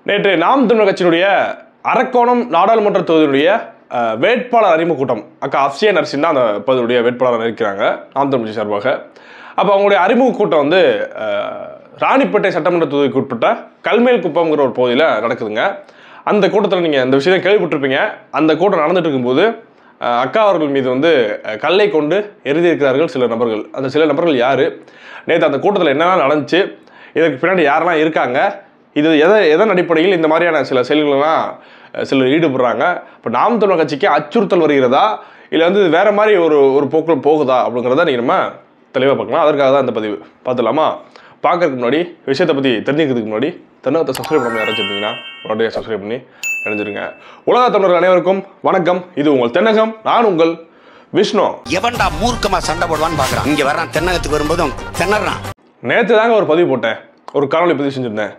நேற்று நாம் தமிழர் கட்சியினுடைய அரக்கோணம் நாடாளுமன்ற தொகுதியினுடைய வேட்பாளர் அறிமுக கூட்டம். அக்கா அஃப்சியா நர்சின் தான் அந்த பகுதியுடைய வேட்பாளர் இருக்கிறாங்க நாம் தமிழ் கட்சி சார்பாக. அப்போ அவங்களுடைய அறிமுக கூட்டம் வந்து ராணிப்பேட்டை சட்டமன்ற தொகுதிக்கு உட்பட்ட கல்மேல் குப்பம்ங்கிற ஒரு பகுதியில் நடக்குதுங்க. அந்த கூட்டத்தில் நீங்கள் இந்த விஷயத்தை கேள்விப்பட்டிருப்பீங்க. அந்த கூட்டம் நடந்துட்டு இருக்கும்போது அக்கா அவர்கள் மீது வந்து கல்லை கொண்டு எழுதியிருக்கிறார்கள் சில நபர்கள். அந்த சில நபர்கள் யார், நேற்று அந்த கூட்டத்தில் என்னென்ன நடந்துச்சு, இதற்கு பின்னாடி யாரெல்லாம் இருக்காங்க, இது எதன் அடிப்படையில் இந்த மாதிரியான சில செயல்களெல்லாம் சிலர் ஈடுபடுறாங்க, இப்போ நாம் தமிழர் கட்சிக்கு அச்சுறுத்தல் வருகிறதா இல்லை வந்து வேறு மாதிரி ஒரு போக்கில் போகுதா அப்படிங்கிறத நீங்கள் நம்ம தெளிவாக பார்க்கலாம். அதற்காக தான் இந்த பதிவு. பார்த்துலாமா? பார்க்கறதுக்கு முன்னாடி விஷயத்தை பற்றி தெரிஞ்சுக்கிறதுக்கு முன்னாடி தென்னகத்தை சப்ஸ்கிரைப் பண்ண யாராச்சும் உடனே சப்ஸ்கிரைப் பண்ணி இணைஞ்சிருங்க. உலக தமிழர்கள் அனைவருக்கும் வணக்கம். இது உங்கள் தென்னகம். நான் உங்கள் விஷ்ணு. எவன்டா மூர்க்கமா சண்டை போடுவான்னு பார்க்குறான். இங்கே வர்றான், தென்னகத்துக்கு வரும்போதும் திணறான். நேற்று தாங்க ஒரு பதிவு போட்டேன், ஒரு காணொலி பதிவு செஞ்சுருந்தேன்.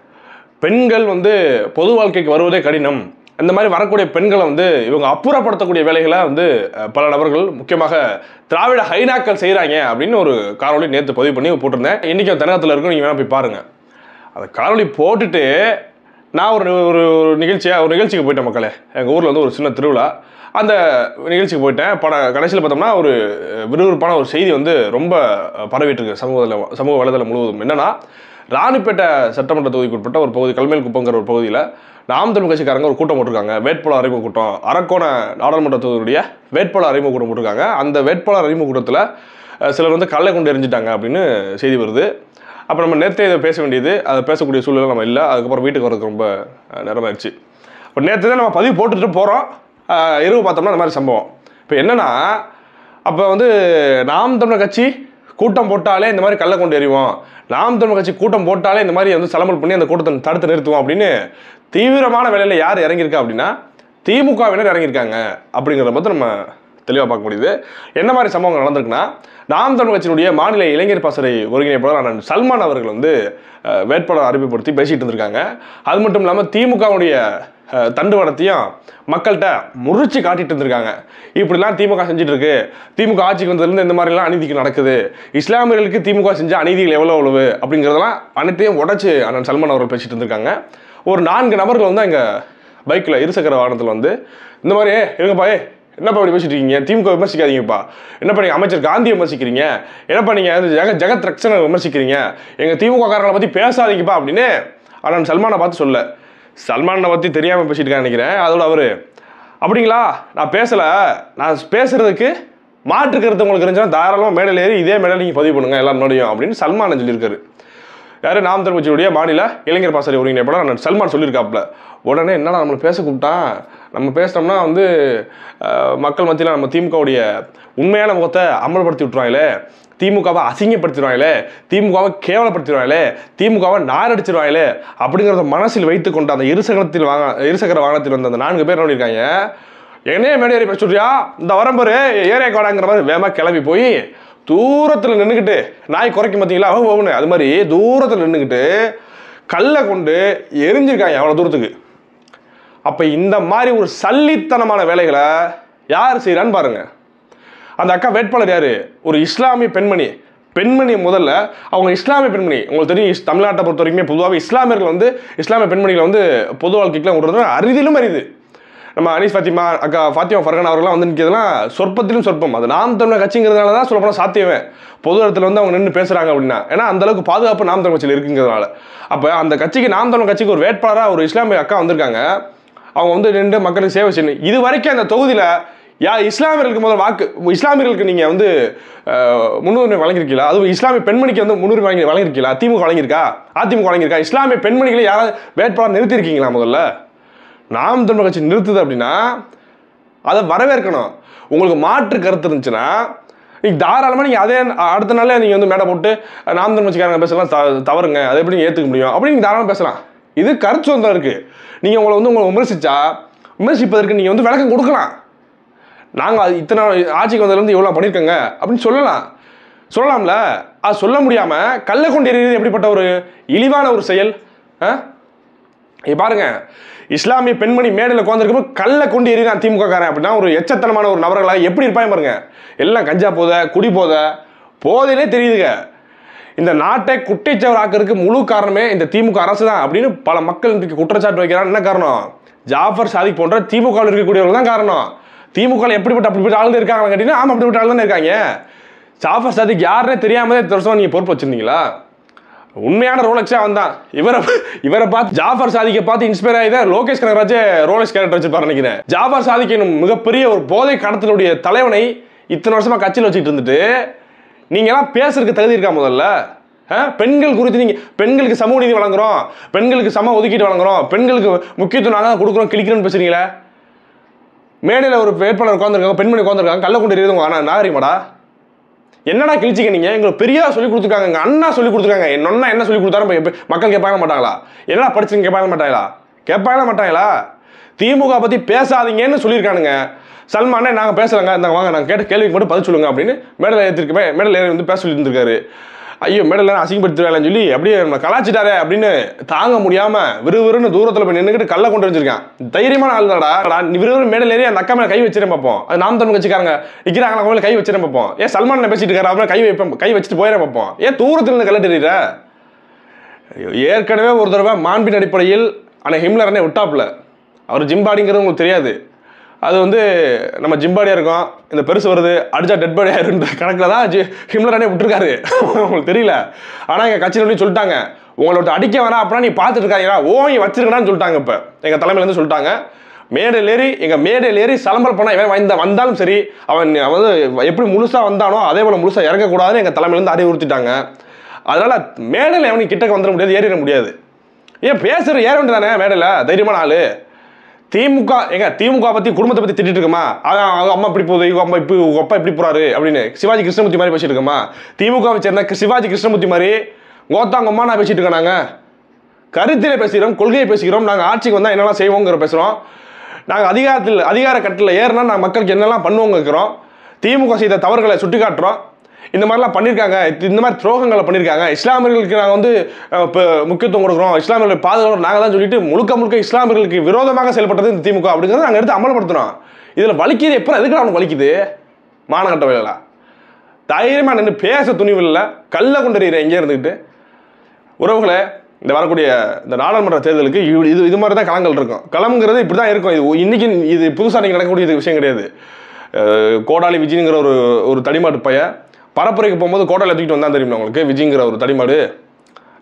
பெண்கள் வந்து பொது வாழ்க்கைக்கு வருவதே கடினம், இந்த மாதிரி வரக்கூடிய பெண்களை வந்து இவங்க அப்புறப்படுத்தக்கூடிய வேலைகளை வந்து பல நபர்கள் முக்கியமாக திராவிட ஹைனாக்கள் செய்கிறாங்க அப்படின்னு ஒரு காணொலி நேற்று பதிவு பண்ணி போட்டிருந்தேன். இன்றைக்கும் தென்னகத்தில் இருக்கும், நீங்கள் வேணால் போய் பாருங்கள். அந்த காணொலி போட்டுட்டு நான் ஒரு நிகழ்ச்சிக்கு போயிட்டேன் மக்களே. எங்கள் ஊரில் வந்து ஒரு சின்ன திருவிழா, அந்த நிகழ்ச்சிக்கு போயிட்டேன். கடைசியில் பார்த்தோம்னா ஒரு விறுவிறுப்பான ஒரு செய்தி வந்து ரொம்ப பரவிட்டு இருக்கு சமூக வலைதளம் முழுவதும். என்னன்னா, ராணிப்பேட்டை சட்டமன்ற தொகுதிக்கு உட்பட்ட ஒரு பகுதி கல்மேல் குப்பங்கிற ஒரு பகுதியில் நாம் தமிழ் கட்சிக்காரங்க ஒரு கூட்டம் போட்டிருக்காங்க. வேட்பாளர் அறிமுக கூட்டம், அரக்கோண நாடாளுமன்ற தொகுதியுடைய வேட்பாளர் அறிமுக கூட்டம் போட்டிருக்காங்க. அந்த வேட்பாளர் அறிமுக கூட்டத்தில் சிலர் வந்து கல்லை கொண்டு எரிஞ்சிட்டாங்க அப்படின்னு செய்தி வருது. அப்போ நம்ம நேற்றே இதை பேச வேண்டியது, அதை பேசக்கூடிய சூழ்நிலை நம்ம இல்லை. அதுக்கப்புறம் வீட்டுக்கு வரதுக்கு ரொம்ப நேரமாகிடுச்சு. இப்போ நேற்று தான் நம்ம பதிவு போட்டுட்டு போகிறோம். இரவு பார்த்தோம்னா அந்த மாதிரி சம்பவம். இப்போ என்னென்னா, அப்போ வந்து நாம் தமிழர் கட்சி கூட்டம் போட்டாலே இந்த மாதிரி கல்லை கொண்டு எறிவோம், நாம் தமிழர் கட்சி கூட்டம் போட்டாலே இந்த மாதிரி வந்து சலமல் பண்ணி அந்த கூட்டத்தை தடுத்து நிறுத்துவோம் அப்படின்னு தீவிரமான வேலையில் யார் இறங்கியிருக்கா அப்படின்னா திமுகவினர் இறங்கியிருக்காங்க. அப்படிங்கிறத பற்றி நம்ம தெளிவாக பார்க்க முடியுது. என்ன மாதிரி சம்பவங்கள் நடந்திருக்குன்னா, நாம் தமிழர் கட்சியினுடைய மாநில இளைஞர் பாசறை ஒருங்கிணைப்பாளர் அண்ணன் சல்மான் அவர்கள் வந்து வேட்பாளர் அறிமுகப்படுத்தி பேசிகிட்டு இருந்திருக்காங்க. அது மட்டும் இல்லாமல் திமுகவுடைய தண்டுவடத்தையும் மக்கள்கிட்ட முறிச்சு காட்டிட்டு இருந்திருக்காங்க. இப்படிலாம் திமுக செஞ்சுட்டு இருக்கு, திமுக ஆட்சிக்கு வந்ததுலேருந்து இந்த மாதிரிலாம் அநீதிக்கு நடக்குது, இஸ்லாமியர்களுக்கு திமுக செஞ்ச அநீதிகள் எவ்வளவு அப்படிங்கிறதெல்லாம் அனைத்தையும் உடச்சி அண்ணன் சல்மான் அவர்கள் பேசிட்டு இருந்திருக்காங்க. ஒரு 4 நபர்கள் வந்து எங்கள் பைக்கில் இருசக்கர வாகனத்தில் வந்து இந்த மாதிரி இருங்கப்பா, என்னப்பா இப்படி பேசிட்டு இருக்கீங்க, திமுக விமர்சிக்காதீங்கப்பா, என்னப்பா நீங்கள் அமைச்சர் காந்தியை விமர்சிக்கிறீங்க, என்னப்பா நீங்கள் ஜெகத் ரக்ஷனை விமர்சிக்கிறீங்க, எங்கள் திமுக காரங்களை பற்றி பேசாதீங்கப்பா அப்படின்னு அண்ணன் சல்மானை பார்த்து சொல்ல. சல்மானை பற்றி தெரியாமல் பேசிட்டு இருக்கான்னு நினைக்கிறேன். அதோட அவர் அப்படிங்களா, நான் பேசலை, நான் பேசுறதுக்கு மாற்று கருத்து உங்களுக்கு இருந்துச்சுன்னா தாராளமாக மேடையில் ஏறி இதே மேடையில் நீங்கள் பதிவு பண்ணுங்க எல்லாரும் முடியும் அப்படின்னு சல்மான் சொல்லியிருக்காரு. யார்? நாம் தமிழர் கட்சியுடைய மாநில இளைஞர் பாசறை ஒருங்கிணைப்பாளர் அண்ணன் சல்மான் சொல்லியிருக்காப்புல. உடனே என்னடா நம்மளை பேச கூப்பிட்டான், நம்ம பேசினோம்னா வந்து மக்கள் மத்தியில் நம்ம திமுகவுடைய உண்மையான முகத்தை அமல்படுத்தி விட்டுருவாங்களே, திமுகவை அசிங்கப்படுத்திடுவாங்களே, திமுகவை கேவலப்படுத்திடுவாங்களே, திமுகவை நாரடிச்சிடுவாங்களே அப்படிங்கிறத மனசில் வைத்து கொண்டு அந்த இருசக்கர வாகனத்தில் வந்த அந்த 4 பேர் பண்ணியிருக்காங்க. என்னையே மேடேறி பேசுறியா, இந்த வரம்பரு ஏரியா காடாங்கிற மாதிரி வேகமாக கிளம்பி போய் தூரத்தில் நின்றுக்கிட்டு நாய் குறைக்கும் பார்த்தீங்களா ஓவனு அது மாதிரி தூரத்தில் நின்றுக்கிட்டு கல்லை கொண்டு எரிஞ்சிருக்காங்க அவ்வளோ தூரத்துக்கு. அப்போ இந்த மாதிரி ஒரு சல்லித்தனமான வேலைகளை யார் செய்கிறான்னு பாருங்க. அந்த அக்கா வேட்பாளர் யார்? ஒரு இஸ்லாமிய பெண்மணி முதல்ல அவங்க இஸ்லாமிய பெண்மணி. உங்களுக்கு தெரியும், தமிழ்நாட்டை பொறுத்த வரைக்குமே பொதுவாகவே இஸ்லாமியர்கள் வந்து இஸ்லாமிய பெண்மணிகளை வந்து பொது வாழ்க்கைக்கெலாம் விடுறது அரிதிலும் அரிது. நம்ம அனீஸ் ஃபாத்திமா அக்கா ஃபாத்திமா ஃபர்கான் அவர்கள்லாம் வந்து நிற்கிறதுலாம் சொற்பத்திலும் சொற்பம். அது நாம் தமிழர் கட்சிங்கிறதுனால தான் சொல்லப்போனால் சாத்தியமே. பொது இடத்துல வந்து அவங்க நின்று பேசுகிறாங்க அப்படின்னா, ஏன்னா அந்தளவுக்கு பாதுகாப்பு நாம் தமிழர் கட்சியில் இருக்குங்கிறதுனால. அப்போ அந்த கட்சிக்கு நாம் தமிழர் கட்சிக்கு ஒரு வேட்பாளராக ஒரு இஸ்லாமிய அக்கா வந்திருக்காங்க. அவங்க வந்து நின்று மக்களுக்கு சேவை செய்யணும். இது வரைக்கும் அந்த தொகுதியில் இஸ்லாமியர்களுக்கு முதல் இஸ்லாமியர்களுக்கு நீங்கள் வந்து முன்னுரிமை வழங்கியிருக்கீங்களா? அதுவும் இஸ்லாமிய பெண்மணிக்கு வந்து முன்னுரிமை வழங்கியிருக்கீங்களா? திமுக வழங்கியிருக்கா? அதிமுக வழங்கியிருக்கா? இஸ்லாமிய பெண்மணிகளை யாராவது வேட்பாளர் நிறுத்திருக்கீங்களா? முதல்ல நாம் தமிழர் கட்சி நிறுத்துது அப்படின்னா அதை வரவேற்கணும். உங்களுக்கு மாற்று கருத்து இருந்துச்சுன்னா நீங்கள் தாராளமாக நீங்கள் அதே அடுத்த நாளே நீங்கள் வந்து மேடை போட்டு நாம் தமிழர் கட்சிக்காரங்க பேசலாம் தவறுங்க, அதை எப்படி நீங்கள் ஏற்றுக்க முடியும் அப்படின்னு நீங்கள் தாராளமாக பேசலாம். இது கருத்து சுதந்திரம் இருக்குது. நீங்கள் உங்களை விமர்சிப்பதற்கு நீங்கள் வந்து விளக்கம் கொடுக்கலாம். நாங்கள் இத்தனை ஆட்சிக்கு வந்ததுலேருந்து இவ்வளோ பண்ணியிருக்கோங்க அப்படின்னு சொல்லலாம்ல. அது சொல்ல முடியாமல் கல்லை கொண்டு எறிவது எப்படிப்பட்ட ஒரு இழிவான ஒரு செயல். பாருங்க, இஸ்லாமிய பெண்மணி மேடையில் உட்காந்துருக்கும் கல்லை கொண்டு எறிதான் திமுக காரன் அப்படின்னா ஒரு எச்சத்தனமான ஒரு நபர்களாக எப்படி இருப்பாங்க பாருங்க. எல்லாம் கஞ்சா போதை, குடி போதையிலே தெரியுதுங்க. இந்த நாட்டை குட்டிச்சவராக்கிறதுக்கு முழு காரணமே இந்த திமுக அரசு தான் அப்படின்னு பல மக்கள் இன்றைக்கு குற்றச்சாட்டு வைக்கிறாங்க. என்ன காரணம்? ஜாஃபர் சாதிக் போன்ற திமுகவில் இருக்கக்கூடியவர்கள் தான் காரணம். திமுக அப்படிப்பட்ட ஆளுங்க இருக்காங்க கேட்டீங்கன்னா, ஆமா அப்படிப்பட்ட ஆள் தானே இருக்காங்க. ஜாஃபர் சாதிக் யாருன்னே தெரியாமலே வருஷம் நீங்க பொறுப்பு வச்சிருந்தீங்களா? உண்மையான ரோலெக்ஸா வந்தான். இவரை பார்த்து ஜாஃபர் சாதிக்கை பார்த்து இன்ஸ்பயர் ஆகி தான் லோகேஷ் கனகராஜ் ரோலெக்ஸ் கேரக்டர் வச்சிருப்பாரு நினைக்கிறேன். ஜாஃபர் சாதிக் என்னும் மிகப்பெரிய ஒரு போதை கடத்தலுடைய தலைவனை இத்தனை வருஷமா கட்சியில் வச்சுட்டு இருந்துட்டு நீங்க எல்லாம் பேசுறதுக்கு தகுதி இருக்கா? முதல்ல பெண்கள் குறித்து நீங்க பெண்களுக்கு சமூக நீதி வழங்குறோம், பெண்களுக்கு சம ஒதுக்கீடு வழங்குறோம், பெண்களுக்கு முக்கியத்துவம் நாங்கள் கொடுக்குறோம், கிளிக்கிறோன்னு பேசுறீங்களே. மேடையில் ஒரு வேட்பாளர் உட்காந்துருக்காங்க, பெண்மணி உட்காந்துருக்காங்க, கள்ள கொண்டு எறியது நாகரிகமாடா? என்னடா கிழிச்சிக்க நீங்க? எங்களுக்கு பெரியா சொல்லி கொடுத்துருக்காங்க, எங்க அண்ணா சொல்லி கொடுத்துருக்காங்க. என்னொன்னா என்ன சொல்லி கொடுத்தாரு மக்கள் கேட்பாங்க மாட்டாங்களா? என்னடா படிச்சுங்க கேட்பாங்க மாட்டாங்களா? கேட்பாங்க மாட்டாங்களா? திமுக பத்தி பேசாதீங்கன்னு சொல்லியிருக்கானுங்க. சல்மானே நாங்க பேசுறாங்க, இந்த வாங்க நாங்க கேட்ட கேள்விக்கு மட்டும் பதில் சொல்லுங்க அப்படின்னு மேடையில் ஏறி வந்து பேச சொல்லி இருந்திருக்காரு. ஐயோ மேடையில் அசிங்கப்படுத்துவேன்னு சொல்லி அப்படியே நம்ம கலாச்சிட்டாரே அப்படின்னு தாங்க முடியாம விறுவிறுன்னு தூரத்தில் போய் நின்றுக்கிட்டு கல்ல கொண்டு வச்சிருக்கான். தைரியமான ஆள் தான்டா. விறுவிறு மேடையில் ஏறி அந்த அக்கா மேலே கை வச்சிருந்தேன் பார்ப்போம். அது நாம் தமிழ் கட்சிக்காரங்க நிற்கிறாங்க, அவங்க கை வச்சிருந்தேன் பார்ப்போம். ஏன் சல்மான் பேசிட்டு இருக்காரு, அவரை கை வச்சுட்டு போயிட பார்ப்போம். ஏன் தூரத்தில் இருந்து கல்ல தெரியுற? ஏற்கனவே ஒரு தடவை மாண்பின் அடிப்படையில் ஆனால் ஹிம்லரனே விட்டாப்புல. அவர் ஜிம்பாடிங்கிறது உங்களுக்கு தெரியாது. அது வந்து நம்ம ஜிம்பாடியாக இருக்கோம், இந்த பெருசு வருது அடிச்சா டெட் பாடி ஆயிருன்ற கணக்கில் தான் ஹிம்லரனே விட்டுருக்காரு. உங்களுக்கு தெரியல. ஆனால் எங்கள் கட்சியில் சொல்லிட்டாங்க, உங்களோட அடிக்க வேணாம் அப்படின்னா நீ பார்த்துட்டு இருக்காங்களா, ஓங்கி வச்சிருக்கடான்னு சொல்லிட்டாங்க. இப்போ எங்கள் தலைமையிலேருந்து சொல்லிட்டாங்க, மேடையில் ஏறி சலம்பல் பண்ண இவன் வந்தாலும் சரி, அவன் வந்து எப்படி முழுசாக வந்தானோ அதே போல் முழுசாக இறங்கக்கூடாதுன்னு எங்கள் தலைமையிலேருந்து அறிவுறுத்திட்டாங்க. அதனால் மேடையில் எவனுக்கு கிட்டக்க வந்துட முடியாது, ஏறிட முடியாது. ஏன் பேசுகிற ஏற வேண்டியதானே மேடையில்? தைரியமான ஆள். திமுக பத்தி குடும்பத்தை பத்தி திட்டிட்டு இருக்கமா? அவங்க அம்மா இப்படி போகுது, இவங்க அம்மா உங்க அப்பா இப்படி போறாரு அப்படின்னு சிவாஜி கிருஷ்ணமூர்த்தி மாதிரி பேசிட்டு இருக்கமா? திமுக சேர்ந்த சிவாஜி கிருஷ்ணமூர்த்தி மாதிரி கோத்தாங்க அம்மா நான் பேசிட்டு இருக்கேன். நாங்க கருத்திலே பேசுகிறோம், கொள்கையை பேசுகிறோம், நாங்க ஆட்சிக்கு வந்தா என்னெல்லாம் செய்வோங்கிற பேசுறோம். நாங்க அதிகார கட்டில் ஏறினா நாங்கள் மக்களுக்கு என்னெல்லாம் பண்ணுவோங்க இருக்கிறோம். திமுக செய்த தவறுகளை சுட்டி காட்டுறோம். இந்த மாதிரிலாம் பண்ணியிருக்காங்க, இந்த மாதிரி துரோகங்களை பண்ணியிருக்காங்க. இஸ்லாமியர்களுக்கு நாங்கள் வந்து முக்கியத்துவம் கொடுக்குறோம், இஸ்லாமியர்கள் பாதுகாப்பு நாங்கள் தான் சொல்லிட்டு முழுக்க இஸ்லாமியர்களுக்கு விரோதமாக செயல்பட்டது இந்த திமுக அப்படிங்கிறத நாங்கள் எடுத்து அமல்படுத்துகிறோம். இதில் வலிக்குது. எப்போ எதுக்கு அவனுக்கு வலிக்குது? மானகட்ட வேலை. தைரியமாக நின்று பேச துணிவு இல்லை, கல்ல கொண்டறிகிற எங்கே இருந்துக்கிட்டு. உறவுகளை, இந்த வரக்கூடிய இந்த நாடாளுமன்ற தேர்தலுக்கு இது மாதிரி தான் களங்கள் இருக்கும். களம்ங்கிறது இப்படி தான் இருக்கும். இது இன்னைக்கு இது புதுசாக நீங்கள் நடக்கக்கூடிய விஷயம் கிடையாது. கோடாலி விஜய்ங்கிற ஒரு தடிமாட்டு பையன் பரப்புரைக்கு போகும்போது கோட்டால் எடுத்துக்கிட்டு வந்தால் தெரியுமா உங்களுக்கு? விஜய்ங்கிற ஒரு தடிமாடு.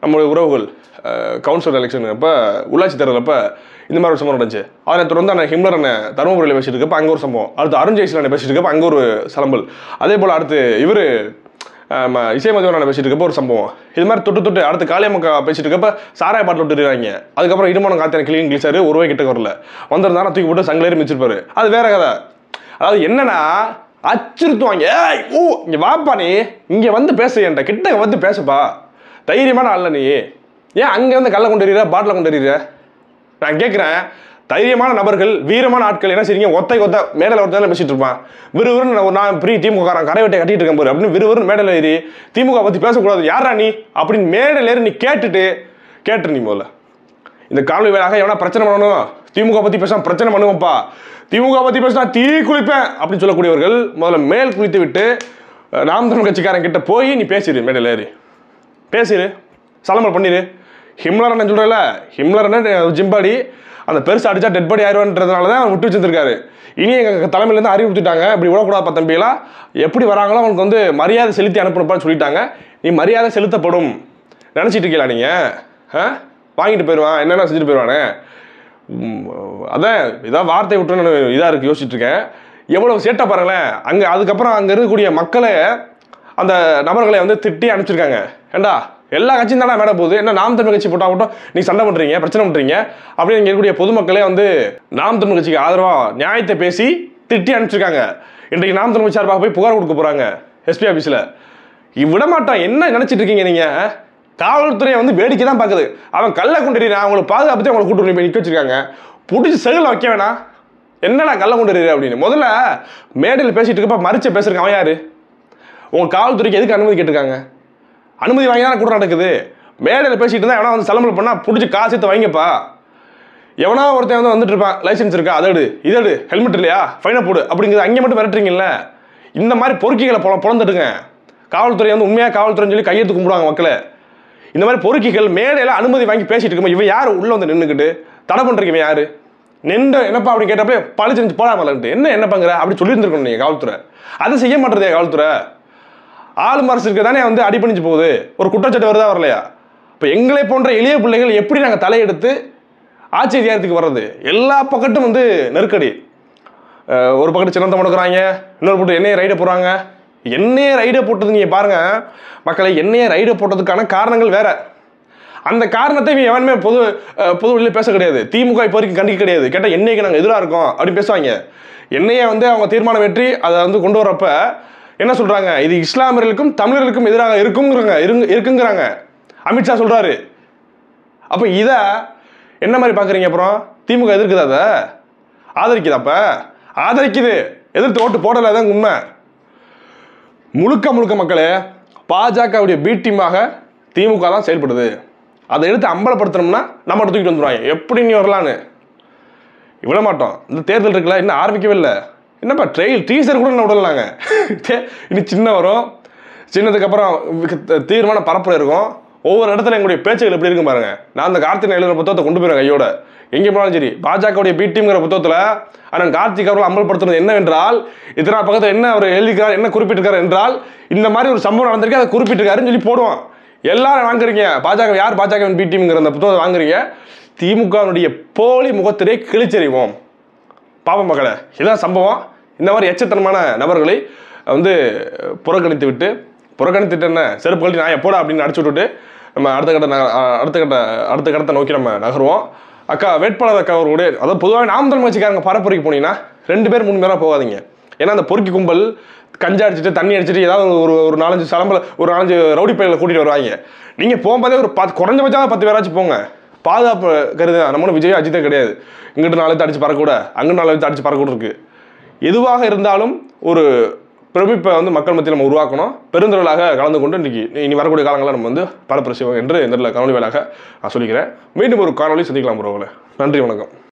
நம்மளுடைய உறவுகள் கவுன்சிலர் எலெக்ஷன் அப்போ உள்ளாட்சி தேர்தல் அப்போ இந்த மாதிரி ஒரு சம்பவம் நடந்துச்சு. அதை தொடர்ந்து அந்த ஹிம்லரனை தருமபுரியில் பேசிட்டு இருக்கப்போ அங்கே ஒரு சம்பவம். அடுத்து அருண் ஜெய்சிலான பேசிட்டு இருக்கப்போ அங்கே ஒரு சலம்பல். அதே போல் அடுத்து இவர் இசை மதிவனான பேசிட்டு இருக்கப்போ ஒரு சம்பவம். இது மாதிரி தொட்டு அடுத்து காளியம்மக்கா பேசிட்டு இருக்கப்போ சாராய பாட்டில் விட்டுருக்காங்க. அதுக்கப்புறம் இடுமான காத்தியான கிளீன் கிளிச்சாரு, ஒரு ரூபாய் கிட்ட வரல வந்திருந்தாலும் தூக்கி போட்டு சங்கிலேறி மிச்சிருப்பாரு. அது வேற கதை. அதாவது என்னன்னா அச்சுறுத்துவாங்க. ஏய் ஓ இங்கே வாப்பா, நீ இங்கே வந்து பேச, என்கிட்ட கிட்ட வந்து பேசுப்பா, தைரியமான ஆள் நீ. ஏன் அங்கே வந்து கல்லை கொண்டு எறிகிற, பாட்டில் கொண்டு எறிகிற? நான் கேட்குறேன், தைரியமான நபர்கள், வீரமான ஆட்கள் என்ன செய்றீங்க? ஒத்த மேடையில் ஒருத்தர் பேசிட்டு இருப்பான். விறுவிறுன்னு நான் பெரிய திமுக கரைவட்டை கட்டிட்டு இருக்கேன் பாரு அப்படின்னு விறுவிறுன்னு மேடையில் ஏறி திமுக பற்றி பேசக்கூடாது, யாரா நீ அப்படின்னு மேடையில் ஏறி நீ கேட்டு நீ முதல்ல இந்த காணொலி வேலையாக எவனா பிரச்சனை பண்ணணும், திமுக பற்றி பேச பிரச்சனை பண்ணுவோம்ப்பா, திமுக பற்றி பேசினா தீ குளிப்பேன் அப்படின்னு சொல்லக்கூடியவர்கள் முதல்ல மேல் குளித்து விட்டு நாம் தமிழ் கட்சிக்காரன் கிட்ட போய் நீ பேசிடு, மேடையில் ஏறி பேசிடு, சலம்பல் பண்ணிடு. ஹிம்லரன் சொல்கிறல, ஹிம்லரன் ஜிம்பாடி அந்த பெருசு அடிச்சா டெட் பாடி ஆயிடுவான்றதுனால தான் விட்டு வச்சிருக்காரு. இனி எங்கள் தலைமையிலேருந்து அறிவுறுத்திட்டாங்க, இப்படி விடக்கூடாது தம்பியெல்லாம், எப்படி வராங்களோ அவனுக்கு வந்து மரியாதை செலுத்தி அனுப்பணுப்பான்னு சொல்லிட்டாங்க. நீ மரியாதை செலுத்தப்படும் நினச்சிட்டு இருக்கீங்களா நீங்கள்? வாங்கிட்டு போயிடுவான், என்னென்ன செஞ்சுட்டு போயிடுவானே. அதான் இதான் வார்த்தை விட்டு நான் இதாக இருக்குது யோசிச்சுட்டு இருக்கேன். எவ்வளோ சேட்டை பாருங்களேன். அதுக்கப்புறம் அங்கே இருக்கக்கூடிய மக்களை அந்த நபர்களை வந்து திட்டி அனுப்பிச்சிருக்காங்க. ஏண்டா எல்லா கட்சியும் தானே மேட போகுது, என்ன நாம் தமிழ் கட்சி போட்டால் மட்டும் நீ சண்டை பண்ணுறீங்க, பிரச்சனை பண்ணுறீங்க அப்படின்னு இங்கே இருக்கக்கூடிய பொதுமக்களே வந்து நாம் தமிழ் கட்சிக்கு ஆதரவாக நியாயத்தை பேசி திட்டி அனுப்பிச்சிருக்காங்க. இன்றைக்கு நாம் தமிழ் சார்பாக போய் புகார் கொடுக்க போகிறாங்க எஸ்பி ஆஃபீஸில். விடமாட்டான். என்ன நினச்சிட்டு இருக்கீங்க நீங்கள்? காவல்துறையை வந்து வேடிக்கை தான் பார்க்குது. அவன் கல்லை கொண்டுறீங்க, அவங்களுக்கு பாதுகாப்பு அவங்களை கூட்டு போய் நிற்க வச்சிருக்காங்க. பிடிச்சி செகலில் வைக்க வேணாம், என்னடா கல்லை கொண்டுறீங்க அப்படின்னு. முதல்ல மேடையில் பேசிட்டு இருக்கப்ப மறிச்ச பேசுறேன். அவன் யாரு? உங்கள் காவல்துறைக்கு எதுக்கு அனுமதி கேட்டிருக்காங்க? அனுமதி வாங்கி தானே கூட நடக்குது. மேடையில் பேசிட்டு இருந்தால் எவனா வந்து சலம்பல் பண்ணால் பிடிச்சி காசு வாங்கிப்பா. எவனா ஒருத்தன் வந்து வந்துட்டு இருப்பான், லைசன்ஸ் இருக்கா, அதடு இதடு, ஹெல்மெட் இல்லையா, ஃபைனை போடு அப்படிங்கிறது அங்கே மட்டும் மிரட்டுறீங்கல்ல. இந்த மாதிரி பொறுக்கிகளை பொழந்துட்டுங்க. காவல்துறை வந்து உண்மையாக காவல்துறைன்னு சொல்லி கையெழுத்து கும்பிடுவாங்க மக்களை. இந்த மாதிரி பொறுக்கிகள் மேடையில் அனுமதி வாங்கி பேசிட்டு இருக்கோம். இவன் யார் உள்ளே வந்து நின்றுக்கிட்டு தடை பண்ணுறீங்க? இவன் யார் நின்று என்னப்பா அப்படி கேட்டப்பே பழிச்சு போடாமலன்ட்டு என்ன பண்ணுற அப்படி சொல்லியிருந்துருக்கணும் நீங்கள் காவல்துறை. அதை செய்ய மாட்டேறதே காவல்துறை. ஆளும் அரசு இருக்க தானே வந்து அடிபணிச்சு போகுது. ஒரு குற்றச்சாட்டு வருதா வரலையா? இப்போ எங்களை போன்ற எளிய பிள்ளைகள் எப்படி நாங்கள் தலையெடுத்து ஆட்சி அதிகாரத்துக்கு வர்றது? எல்லா பக்கட்டும் வந்து நெருக்கடி. ஒரு பக்கத்து சின்னத்தை முடக்கிறாங்க, இன்னொரு பக்கம் எண்ணெயை ரைடை போடுறாங்க. எண்ணெயை ரைடை போட்டது நீங்கள் பாருங்கள் மக்களை, எண்ணெயை ரைடை போட்டதுக்கான காரணங்கள் வேற. அந்த காரணத்தை எவனுமே பொது வெளியில் பேச கிடையாது. திமுக இப்போ வரைக்கும் கண்டிக்க கிடையாது. கேட்டால் எண்ணெய்க்கு நாங்கள் எதிராக இருக்கோம் அப்படின்னு பேசுவாங்க. எண்ணெயை வந்து அவங்க தீர்மானம் வெற்றி அதை வந்து கொண்டு வரப்ப என்ன சொல்கிறாங்க? இது இஸ்லாமியர்களுக்கும் தமிழர்களுக்கும் எதிராக இருக்குங்கிறாங்க. அமித்ஷா சொல்கிறாரு. அப்போ இதை என்ன மாதிரி பார்க்குறீங்க? அப்புறம் திமுக எதிர்க்குது, அதை ஆதரிக்குது. அப்போ ஆதரிக்குது, எதிர்த்து ஓட்டு போடலை. தான் உண்மை. முழுக்க மக்களே பாஜகவுடைய பி டீமாக திமுக தான் செயல்படுது. அதை எடுத்து அம்பலப்படுத்தணும்னா நம்ம தூக்கிட்டு வந்துடுவாங்க. எப்படி நீ வரலான்னு விட மாட்டோம். இந்த தேர்தல் இருக்குல்ல, இன்னும் ஆரம்பிக்கவே இல்லை. என்னப்பா டீசர் கூட இன்னும் விடலாங்க. இன்னும் சின்ன வரும். சின்னதுக்கு அப்புறம் தீர்மான பரப்புரை இருக்கும். ஒவ்வொரு இடத்துல எங்களுடைய பேச்சுகள் எப்படி இருக்கும் பாருங்க. நான் அந்த கார்த்திகை எழுதுகிற புத்தகத்தை கொண்டு போயிருவேன் கையோட. எங்கே போனாலும் சரி பாஜகவுடைய பி டீம்ங்கிற புத்தகத்தில் ஆனால் கார்த்திக் அவர்கள் அமல்படுத்துறது என்னவென்றால், இத்தனை பக்கத்தில் என்ன அவர் எழுதிக்கிறார், என்ன குறிப்பிட்டிருக்காரு என்றால், இந்த மாதிரி ஒரு சம்பவம் நடந்திருக்கு, அதை குறிப்பிட்டிருக்காருன்னு சொல்லி போடுவான். எல்லாரும் வாங்குறீங்க. பாஜக யார் பாஜகவின் பி டீம்ங்கிற அந்த புத்தகத்தை வாங்குறீங்க. திமுகவுடைய போலி முகத்திலே கிழிச்சறிவோம். பாவம் மக்களை, இதான் சம்பவம். இந்த மாதிரி எச்சத்தனமான நபர்களை வந்து புறக்கணித்துட்டு என்ன செருப்பு கழட்டி நான் எப்போடா அப்படின்னு அடிச்சு விட்டுட்டு நம்ம அடுத்த கட்டத்தை நோக்கி நம்ம நகருவோம். அக்கா வேட்பாளர் அக்கா அவர்களுடைய, அதாவது பொதுவாக நாம் தமிழ் கட்சிக்காரங்க பரப்புரைக்கு போனீங்கன்னா 2 பேர் 3 பேராக போகாதீங்க. ஏன்னா அந்த பொறுக்கி கும்பல் கஞ்சா அடிச்சுட்டு தண்ணி அடிச்சுட்டு ஏதாவது ஒரு 4-5 சலம்பில் ஒரு 4-5 ரவுடி பையில கூட்டிகிட்டு வருவாங்க. நீங்கள் போகும்போதே ஒரு குறைஞ்சபட்சம் 10 பேராச்சும் போங்க. பாதுகாப்பு கருது. நம்மளும் விஜய் அஜித்தே கிடையாது. இங்கிட்டு 4 அடிச்சு பறக்கூட, அங்கிட்டு 4 அடிச்சு பறக்கூட இருக்கு. எதுவாக இருந்தாலும் ஒரு பிரமிப்பை வந்து மக்கள் மத்தியில் நம்ம உருவாக்கணும். பெருந்திரளாக கலந்து கொண்டு இனி வரக்கூடிய காலங்களில் நம்ம வந்து பரப்புரை செய்வோம் என்று இந்த காணொலி வேலாக நான் சொல்லிக்கிறேன். மீண்டும் ஒரு காணொலி சந்திக்கலாம். நன்றி, வணக்கம்.